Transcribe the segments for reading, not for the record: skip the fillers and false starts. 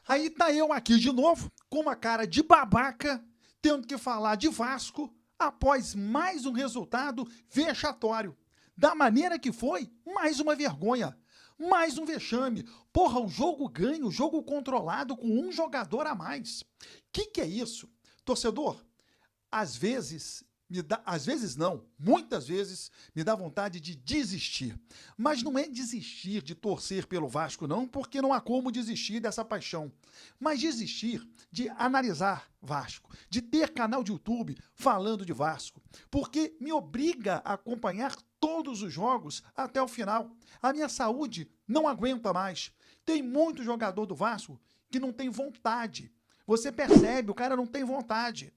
Aí tá eu aqui de novo, com uma cara de babaca, tendo que falar de Vasco após mais um resultado vexatório. Da maneira que foi, mais uma vergonha, mais um vexame. Porra, o jogo ganho, o jogo controlado com um jogador a mais. Que é isso? Torcedor, às vezes não, muitas vezes me dá vontade de desistir. Mas não é desistir de torcer pelo Vasco, não, porque não há como desistir dessa paixão. Mas desistir de analisar Vasco, de ter canal de YouTube falando de Vasco, porque me obriga a acompanhar todos os jogos até o final. A minha saúde não aguenta mais. Tem muito jogador do Vasco que não tem vontade. Você percebe, o cara não tem vontade.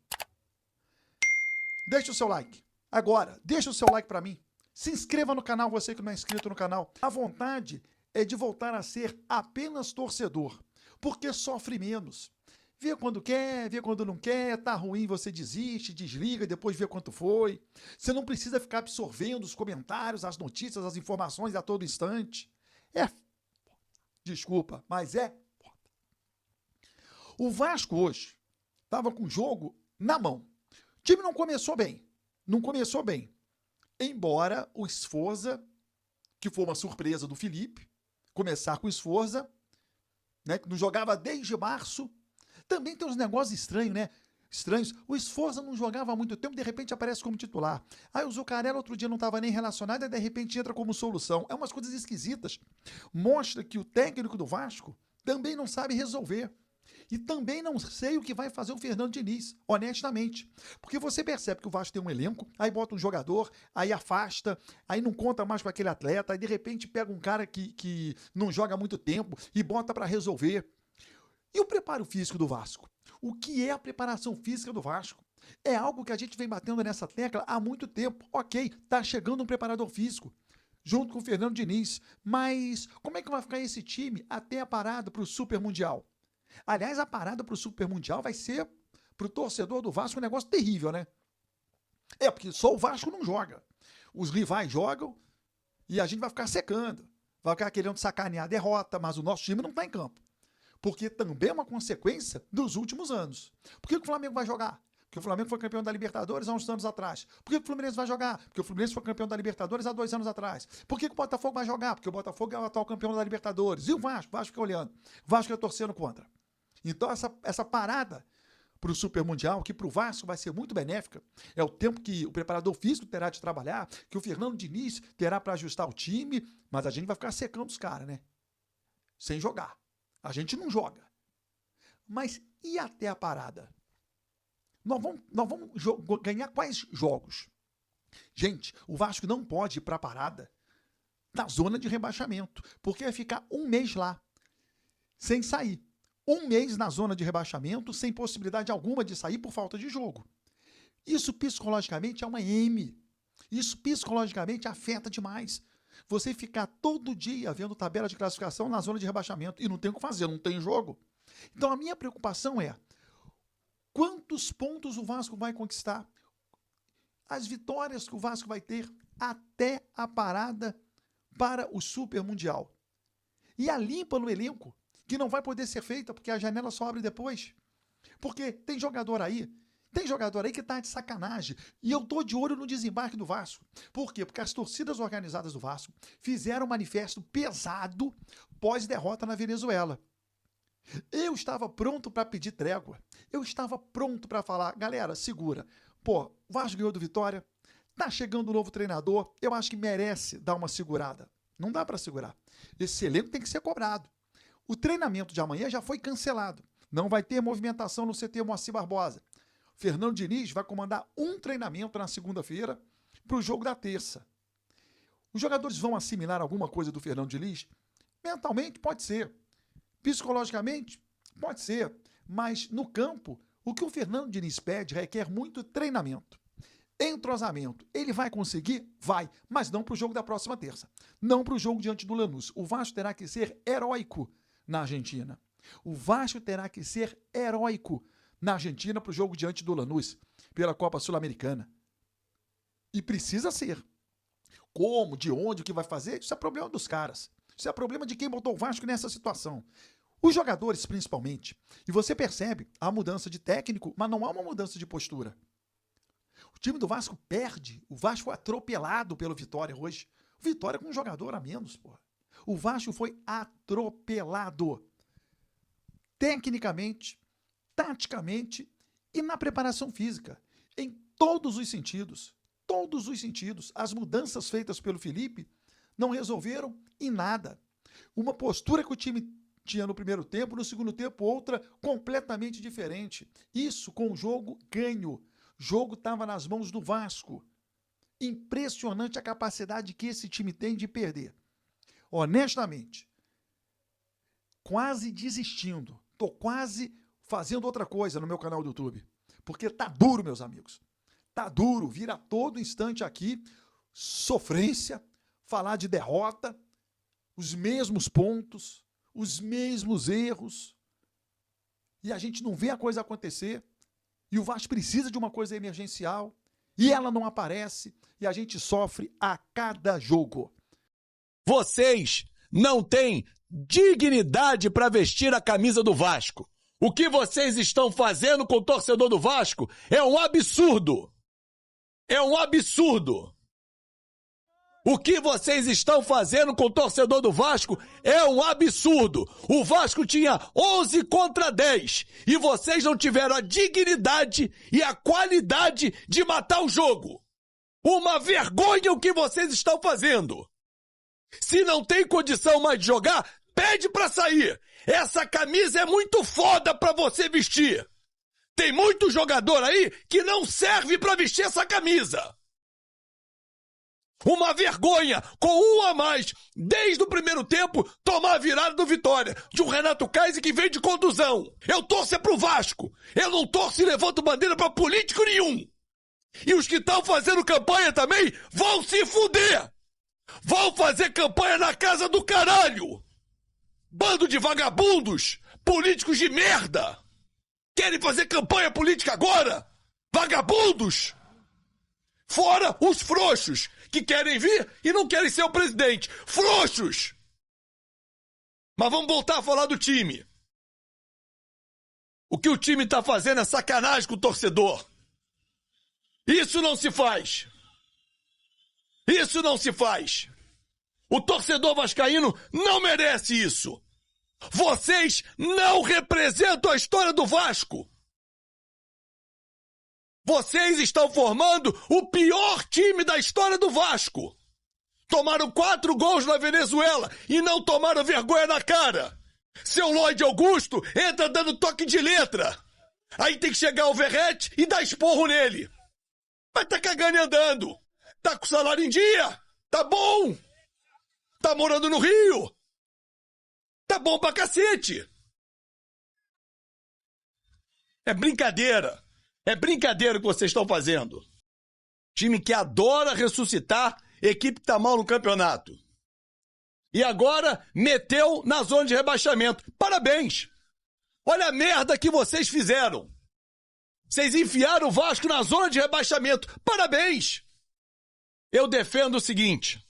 Deixa o seu like. Agora, deixa o seu like pra mim. Se inscreva no canal, você que não é inscrito no canal. A vontade é de voltar a ser apenas torcedor, porque sofre menos. Vê quando quer, vê quando não quer, tá ruim, você desiste, desliga, depois vê quanto foi. Você não precisa ficar absorvendo os comentários, as notícias, as informações a todo instante. Desculpa, mas é. O Vasco hoje estava com o jogo na mão. O time não começou bem. Embora o Sforza, que foi uma surpresa do Felipe, começar com o Sforza, né, que não jogava desde março. Também tem uns negócios estranhos, né? Estranhos. O Sforza não jogava há muito tempo, de repente aparece como titular. Aí o Zuccarello outro dia não estava nem relacionado e de repente entra como solução. É umas coisas esquisitas. Mostra que o técnico do Vasco também não sabe resolver. E também não sei o que vai fazer o Fernando Diniz, honestamente. Porque você percebe que o Vasco tem um elenco, aí bota um jogador, aí afasta, aí não conta mais com aquele atleta, aí de repente pega um cara que não joga há muito tempo e bota para resolver. E o preparo físico do Vasco? O que é a preparação física do Vasco? É algo que a gente vem batendo nessa tecla há muito tempo. Ok, tá chegando um preparador físico, junto com o Fernando Diniz, mas como é que vai ficar esse time até a parada para o Super Mundial? Aliás, a parada para o Super Mundial vai ser, para o torcedor do Vasco, um negócio terrível, né? Porque só o Vasco não joga. Os rivais jogam e a gente vai ficar secando. Vai ficar querendo sacanear a derrota, mas o nosso time não está em campo. Porque também é uma consequência dos últimos anos. Por que o Flamengo vai jogar? Porque o Flamengo foi campeão da Libertadores há uns anos atrás. Por que o Fluminense vai jogar? Porque o Fluminense foi campeão da Libertadores há 2 anos atrás. Por que o Botafogo vai jogar? Porque o Botafogo é o atual campeão da Libertadores. E o Vasco? O Vasco fica olhando. O Vasco fica torcendo contra. Então, essa parada para o Super Mundial, que para o Vasco vai ser muito benéfica, é o tempo que o preparador físico terá de trabalhar, que o Fernando Diniz terá para ajustar o time, mas a gente vai ficar secando os caras, né? Sem jogar. A gente não joga. Mas e até a parada? Nós vamos ganhar quais jogos? Gente, o Vasco não pode ir para a parada na zona de rebaixamento, porque vai ficar um mês lá, sem sair. Um mês na zona de rebaixamento, sem possibilidade alguma de sair por falta de jogo. Isso psicologicamente é uma M. Isso psicologicamente afeta demais. Você ficar todo dia vendo tabela de classificação na zona de rebaixamento e não tem o que fazer, não tem jogo. Então a minha preocupação é quantos pontos o Vasco vai conquistar? As vitórias que o Vasco vai ter até a parada para o Super Mundial. E a limpa no elenco, que não vai poder ser feita porque a janela só abre depois. Porque tem jogador aí que tá de sacanagem. E eu tô de olho no desembarque do Vasco. Por quê? Porque as torcidas organizadas do Vasco fizeram um manifesto pesado pós-derrota na Venezuela. Eu estava pronto para pedir trégua. Eu estava pronto para falar, galera, segura. Pô, o Vasco ganhou do Vitória, tá chegando um novo treinador, eu acho que merece dar uma segurada. Não dá para segurar. Esse elenco tem que ser cobrado. O treinamento de amanhã já foi cancelado. Não vai ter movimentação no CT Moacir Barbosa. Fernando Diniz vai comandar um treinamento na segunda-feira para o jogo da terça. Os jogadores vão assimilar alguma coisa do Fernando Diniz? Mentalmente, pode ser. Psicologicamente, pode ser. Mas no campo, o que o Fernando Diniz pede requer muito treinamento. Entrosamento. Ele vai conseguir? Vai. Mas não para o jogo da próxima terça. Não para o jogo diante do Lanús. O Vasco terá que ser heróico na Argentina. O Vasco terá que ser heróico na Argentina para o jogo diante do Lanús, pela Copa Sul-Americana. E precisa ser. Como, de onde, o que vai fazer, isso é problema dos caras. Isso é problema de quem botou o Vasco nessa situação. Os jogadores, principalmente. E você percebe a mudança de técnico, mas não há uma mudança de postura. O time do Vasco perde. O Vasco foi atropelado pelo Vitória hoje. O Vitória com um jogador a menos, porra. O Vasco foi atropelado. Tecnicamente, taticamente e na preparação física. Em todos os sentidos. Todos os sentidos. As mudanças feitas pelo Felipe não resolveram em nada. Uma postura que o time tinha no primeiro tempo, no segundo tempo outra completamente diferente. Isso com o jogo ganho. O jogo estava nas mãos do Vasco. Impressionante a capacidade que esse time tem de perder. Honestamente, quase desistindo. Tô quase fazendo outra coisa no meu canal do YouTube. Porque tá duro, meus amigos. Tá duro, vira todo instante aqui sofrência, falar de derrota, os mesmos pontos, os mesmos erros. E a gente não vê a coisa acontecer. E o Vasco precisa de uma coisa emergencial. E ela não aparece. E a gente sofre a cada jogo. Vocês não têm dignidade para vestir a camisa do Vasco. O que vocês estão fazendo com o torcedor do Vasco é um absurdo. É um absurdo. O que vocês estão fazendo com o torcedor do Vasco é um absurdo. O Vasco tinha 11 contra 10 e vocês não tiveram a dignidade e a qualidade de matar o jogo. Uma vergonha o que vocês estão fazendo. Se não tem condição mais de jogar, pede pra sair. Essa camisa é muito foda pra você vestir. Tem muito jogador aí que não serve pra vestir essa camisa. Uma vergonha, com um a mais, desde o primeiro tempo, tomar a virada do Vitória, de um Renato Kaiser que veio de contusão. Eu torço é pro Vasco. Eu não torço e levanto bandeira pra político nenhum. E os que estão fazendo campanha também vão se fuder. Vão fazer campanha na casa do caralho. Bando de vagabundos, políticos de merda. Querem fazer campanha política agora? Vagabundos. Fora os frouxos, que querem vir e não querem ser o presidente. Frouxos! Mas vamos voltar a falar do time. O que o time tá fazendo é sacanagem com o torcedor. Isso não se faz. Isso não se faz. O torcedor vascaíno não merece isso. Vocês não representam a história do Vasco. Vocês estão formando o pior time da história do Vasco. Tomaram 4 gols na Venezuela e não tomaram vergonha na cara. Seu Lloyd Augusto entra dando toque de letra. Aí tem que chegar o Verrete e dar esporro nele. Mas tá cagando e andando. Tá com salário em dia. Tá bom. Tá morando no Rio. Tá bom pra cacete. É brincadeira. É brincadeira o que vocês estão fazendo. Time que adora ressuscitar, equipe que tá mal no campeonato. E agora meteu na zona de rebaixamento. Parabéns! Olha a merda que vocês fizeram. Vocês enfiaram o Vasco na zona de rebaixamento. Parabéns! Eu defendo o seguinte.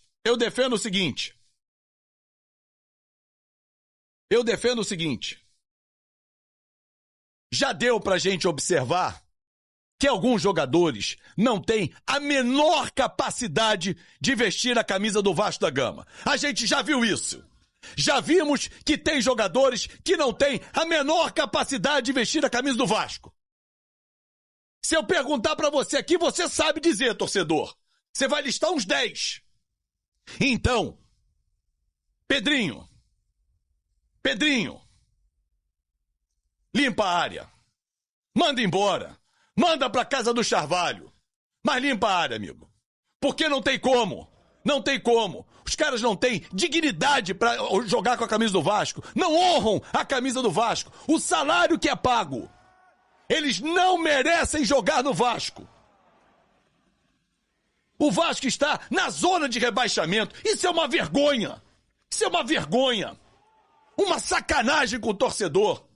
Já deu pra gente observar que alguns jogadores não têm a menor capacidade de vestir a camisa do Vasco da Gama. A gente já viu isso. Já vimos que tem jogadores que não têm a menor capacidade de vestir a camisa do Vasco. Se eu perguntar pra você aqui, você sabe dizer, torcedor. Você vai listar uns 10. Então, Pedrinho, limpa a área. Manda embora. Manda pra casa do Charvalho. Mas limpa a área, amigo. Porque não tem como. Não tem como. Os caras não têm dignidade pra jogar com a camisa do Vasco. Não honram a camisa do Vasco. O salário que é pago. Eles não merecem jogar no Vasco. O Vasco está na zona de rebaixamento. Isso é uma vergonha. Isso é uma vergonha. Uma sacanagem com o torcedor.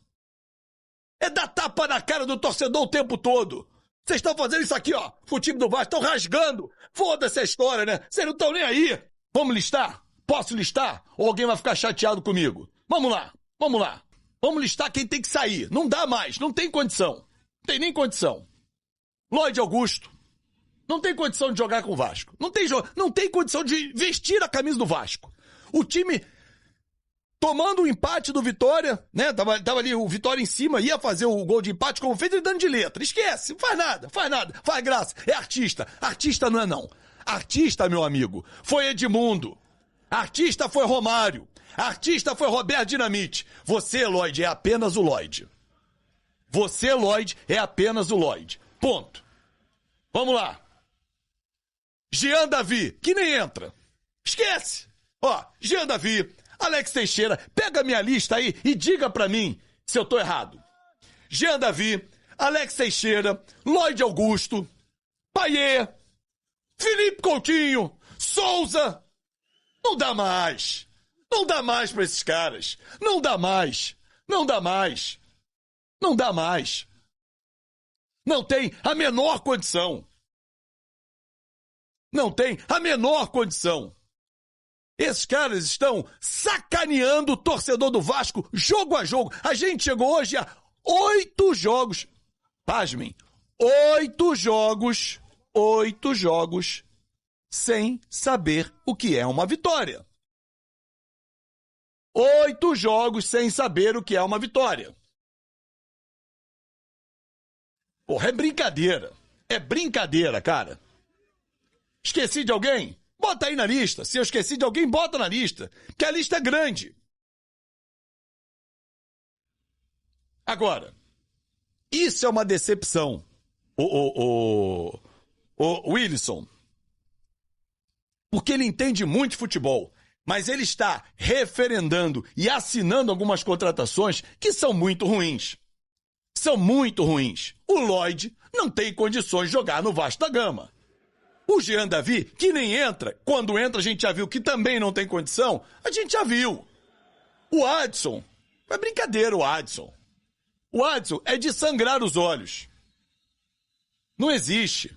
É dar tapa na cara do torcedor o tempo todo. Vocês estão fazendo isso aqui, ó, com o time do Vasco. Estão rasgando. Foda-se a história, né? Vocês não estão nem aí. Vamos listar? Posso listar? Ou alguém vai ficar chateado comigo? Vamos lá. Vamos listar quem tem que sair. Não dá mais, não tem condição. Não tem nem condição. Lloyd Augusto. Não tem condição de jogar com o Vasco. Não tem condição de vestir a camisa do Vasco. O time tomando o empate do Vitória, né? Tava ali o Vitória em cima, ia fazer o gol de empate como fez ele dando de letra. Esquece, não faz nada, faz graça. É artista. Artista não é não. Artista, meu amigo, foi Edmundo. Artista foi Romário. Artista foi Roberto Dinamite. Você, Lloyd, é apenas o Lloyd. Você, Lloyd, é apenas o Lloyd. Ponto. Vamos lá. Jean Davi, que nem entra. Esquece. Ó, Jean Davi, Alex Teixeira, pega a minha lista aí e diga pra mim se eu tô errado. Jean Davi, Alex Teixeira, Lloyd Augusto, Payet, Felipe Coutinho, Souza. Não dá mais. Não dá mais pra esses caras. Não dá mais. Não dá mais. Não dá mais. Não tem a menor condição. Não tem a menor condição. Esses caras estão sacaneando o torcedor do Vasco jogo a jogo. A gente chegou hoje a 8 jogos. Pasmem, 8 jogos sem saber o que é uma vitória. 8 jogos sem saber o que é uma vitória. Porra, é brincadeira. É brincadeira, cara. Esqueci de alguém? Bota aí na lista. Se eu esqueci de alguém, bota na lista. Porque a lista é grande. Agora, isso é uma decepção. O Wilson. Porque ele entende muito de futebol. Mas ele está referendando e assinando algumas contratações que são muito ruins. São muito ruins. O Lloyd não tem condições de jogar no Vasco da Gama. O Jean Davi, que nem entra, quando entra a gente já viu que também não tem condição, a gente já viu. O Adson, é brincadeira o Adson. O Adson é de sangrar os olhos. Não existe.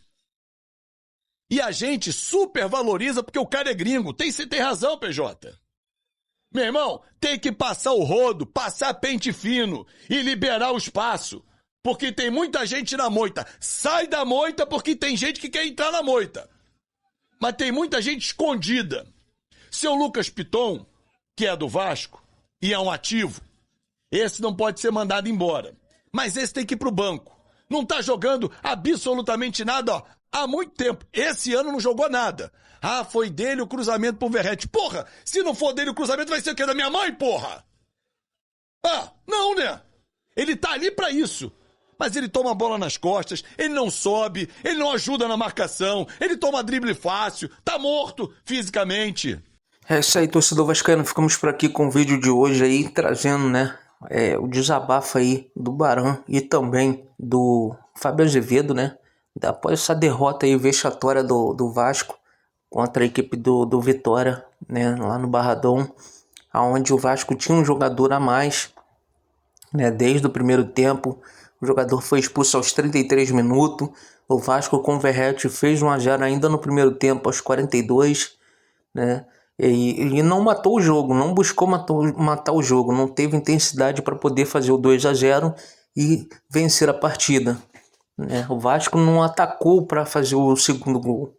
E a gente super valoriza porque o cara é gringo. Você tem razão, PJ. Meu irmão, tem que passar o rodo, passar pente fino e liberar o espaço. Porque tem muita gente na moita. Sai da moita porque tem gente que quer entrar na moita. Mas tem muita gente escondida. Seu Lucas Piton, que é do Vasco e é um ativo, esse não pode ser mandado embora. Mas esse tem que ir pro banco. Não tá jogando absolutamente nada, ó, há muito tempo. Esse ano não jogou nada. Ah, foi dele o cruzamento pro Verratti. Porra, se não for dele o cruzamento vai ser o quê? Da minha mãe, porra? Ah, não, né? Ele tá ali pra isso. Mas ele toma a bola nas costas, ele não sobe, ele não ajuda na marcação, ele toma drible fácil, tá morto fisicamente. É isso aí, torcedor vascaíno. Ficamos por aqui com o vídeo de hoje aí, trazendo, né, o desabafo aí do Baran e também do Fábio Azevedo, né, após essa derrota aí vexatória do Vasco contra a equipe do Vitória, né, lá no Barradão, onde o Vasco tinha um jogador a mais, né, desde o primeiro tempo. O jogador foi expulso aos 33 minutos. O Vasco com o Verratti fez 1-0 ainda no primeiro tempo, aos 42, né? E não matou o jogo, não buscou matar o jogo, não teve intensidade para poder fazer o 2-0 e vencer a partida, né? O Vasco não atacou para fazer o segundo gol,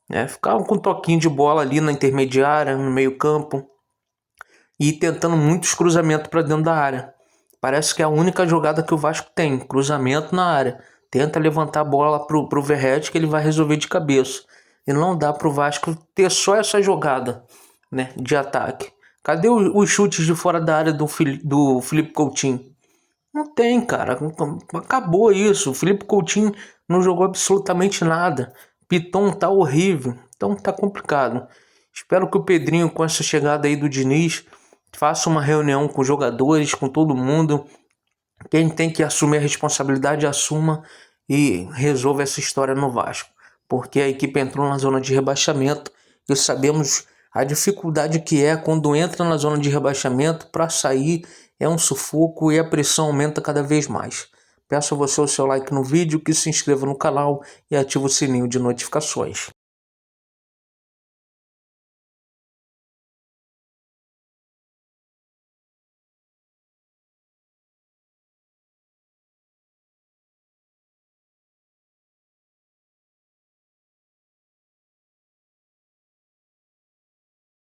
né? Ficava com um toquinho de bola ali na intermediária, no meio campo, e tentando muitos cruzamentos para dentro da área. Parece que é a única jogada que o Vasco tem, cruzamento na área. Tenta levantar a bola pro Verratti que ele vai resolver de cabeça. E não dá pro Vasco ter só essa jogada, né, de ataque. Cadê os chutes de fora da área do Felipe Coutinho? Não tem, cara. Acabou isso. O Felipe Coutinho não jogou absolutamente nada. Piton tá horrível. Então tá complicado. Espero que o Pedrinho, com essa chegada aí do Diniz, faça uma reunião com os jogadores, com todo mundo. Quem tem que assumir a responsabilidade, assuma e resolva essa história no Vasco. Porque a equipe entrou na zona de rebaixamento e sabemos a dificuldade que é quando entra na zona de rebaixamento. Para sair é um sufoco e a pressão aumenta cada vez mais. Peço a você o seu like no vídeo, que se inscreva no canal e ative o sininho de notificações.